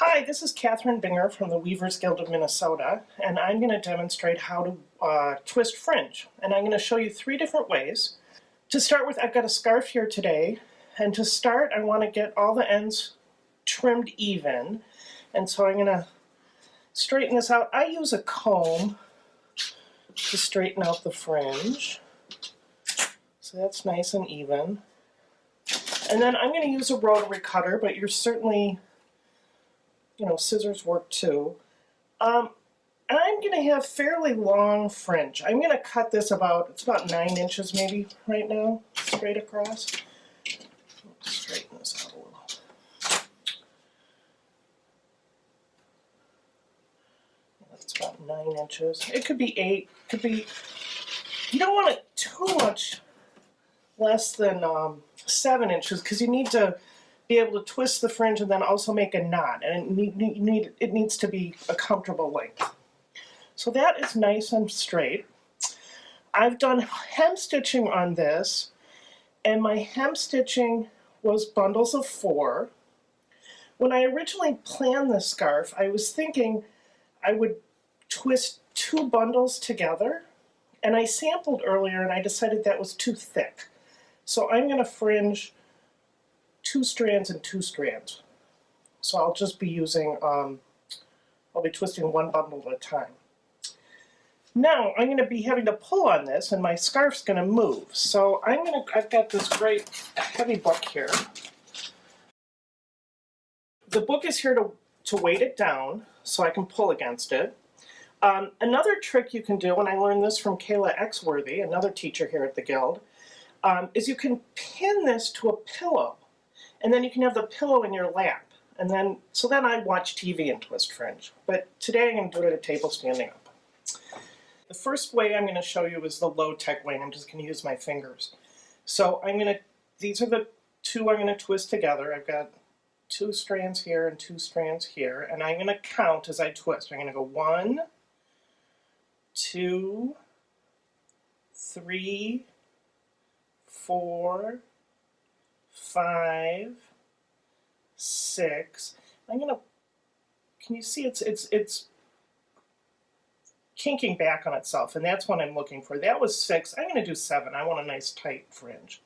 Hi, this is Katherine Buenger from the Weavers Guild of Minnesota, and I'm going to demonstrate how to twist fringe. And I'm going to show you 3 different ways. To start with, I've got a scarf here today, and to start I want to get all the ends trimmed even, and so I'm going to straighten this out. I use a comb to straighten out the fringe, so that's nice and even. And then I'm going to use a rotary cutter, but you're certainly, scissors work too. And I'm going to have fairly long fringe. I'm going to cut this it's about 9 inches maybe right now, straight across. Let's straighten this out a little. That's about 9 inches. It could be 8, could be, you don't want it too much less than 7 inches because you need to be able to twist the fringe and then also make a knot, and it needs to be a comfortable length. So that is nice and straight. I've done hem stitching on this, and my hem stitching was bundles of 4. When I originally planned this scarf, I was thinking I would twist 2 bundles together, and I sampled earlier and I decided that was too thick. So I'm going to fringe 2 strands and 2 strands. So I'll just be using, I'll be twisting 1 bundle at a time. Now I'm going to be having to pull on this, and my scarf's going to move. So I've got this great heavy book here. The book is here to weight it down so I can pull against it. Another trick you can do, and I learned this from Kayla Exworthy, another teacher here at the Guild, is you can pin this to a pillow, and then you can have the pillow in your lap. And then I watch TV and twist fringe. But today I'm going to do it at a table standing up. The first way I'm going to show you is the low-tech way, and I'm just going to use my fingers. So these are the 2 I'm going to twist together. I've got 2 strands here and 2 strands here, and I'm going to count as I twist. I'm going to go 1, 2, 3, 4, 5, 6. Can you see it's kinking back on itself, and that's what I'm looking for. That was 6. I'm going to do 7. I want a nice tight fringe.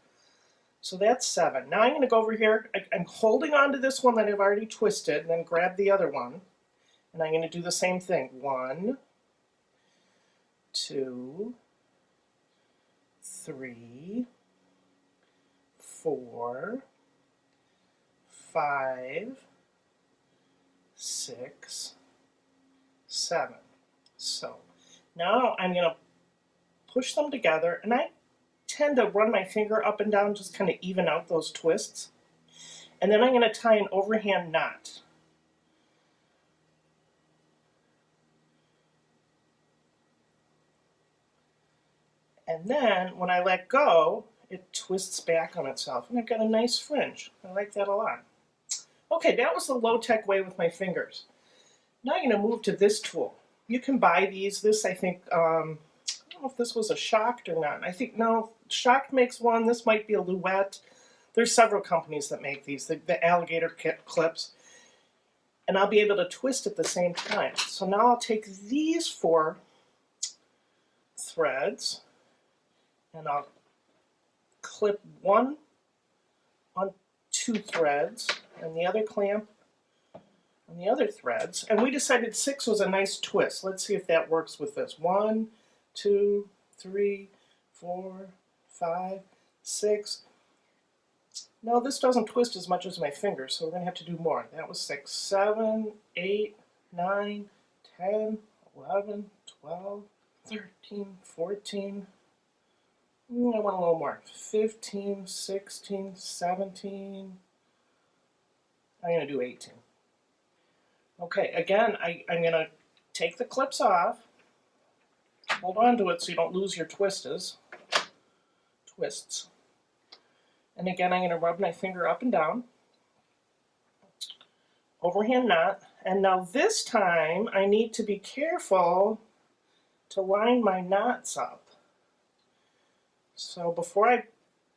So that's 7. Now I'm going to go over here. I'm holding on to this one that I've already twisted, and then grab the other one. And I'm going to do the same thing. 1, 2, 3, 4, 5, 6, 7. So now I'm going to push them together, and I tend to run my finger up and down, just kind of even out those twists. And then I'm going to tie an overhand knot. And then when I let go, it twists back on itself, and I've got a nice fringe. I like that a lot. Okay, that was the low-tech way with my fingers. Now I'm going to move to this tool. You can buy these. This, I think, I don't know if this was a Shocked or not. I think, no, Shocked makes one. This might be a Louette. There's several companies that make these, the alligator clips. And I'll be able to twist at the same time. So now I'll take these 4 threads, and I'll clip one on 2 threads, and the other clamp on the other threads. And we decided 6 was a nice twist. Let's see if that works with this. 1, 2, 3, 4, 5, 6. No, this doesn't twist as much as my fingers, so we're going to have to do more. That was 6, 7, 8, 9, 10, 11, 12, 13, 14. I want a little more. 15, 16, 17. I'm going to do 18. Okay, again, I'm going to take the clips off, hold on to it so you don't lose your twists. And again, I'm going to rub my finger up and down, overhand knot, and now this time I need to be careful to line my knots up. So before I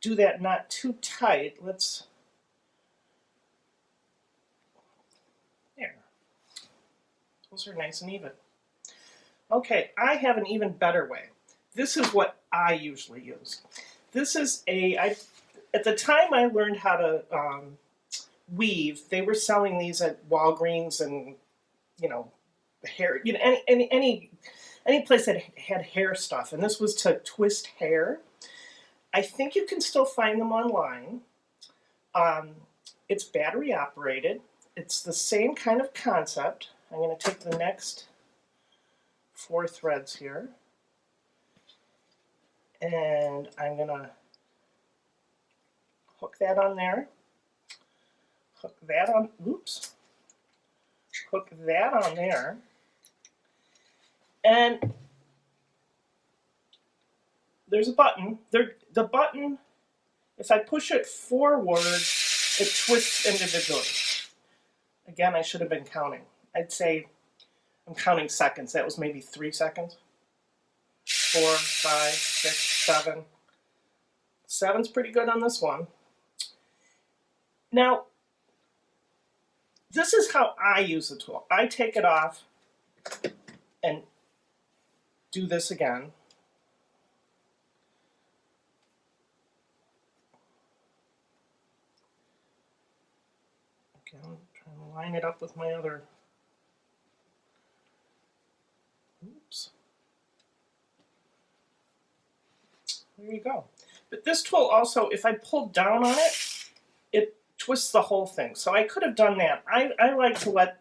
do that knot too tight, let's, there, Those are nice and even. Okay, I have an even better way. This is what I usually use. This is at the time I learned how to weave, they were selling these at Walgreens and, you know, hair, you know, any place that had hair stuff. And this was to twist hair. I think you can still find them online. It's battery operated. It's the same kind of concept. I'm going to take the next 4 threads here, and I'm going to hook that on there, hook that on, oops, hook that on there, and there's a button. The button, if I push it forward, it twists individually. Again, I should have been counting. I'd say I'm counting seconds. That was maybe 3 seconds. 4, 5, 6, 7. 7's pretty good on this one. Now, this is how I use the tool. I take it off and do this again. Okay, I'm trying to line it up with my other. Oops. There you go. But this tool also, if I pull down on it, it twists the whole thing. So I could have done that. I like to let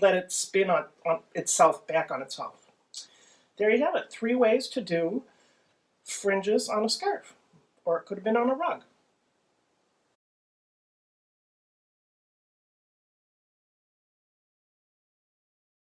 it spin on itself, back on itself. There you have it. 3 ways to do fringes on a scarf. Or it could have been on a rug.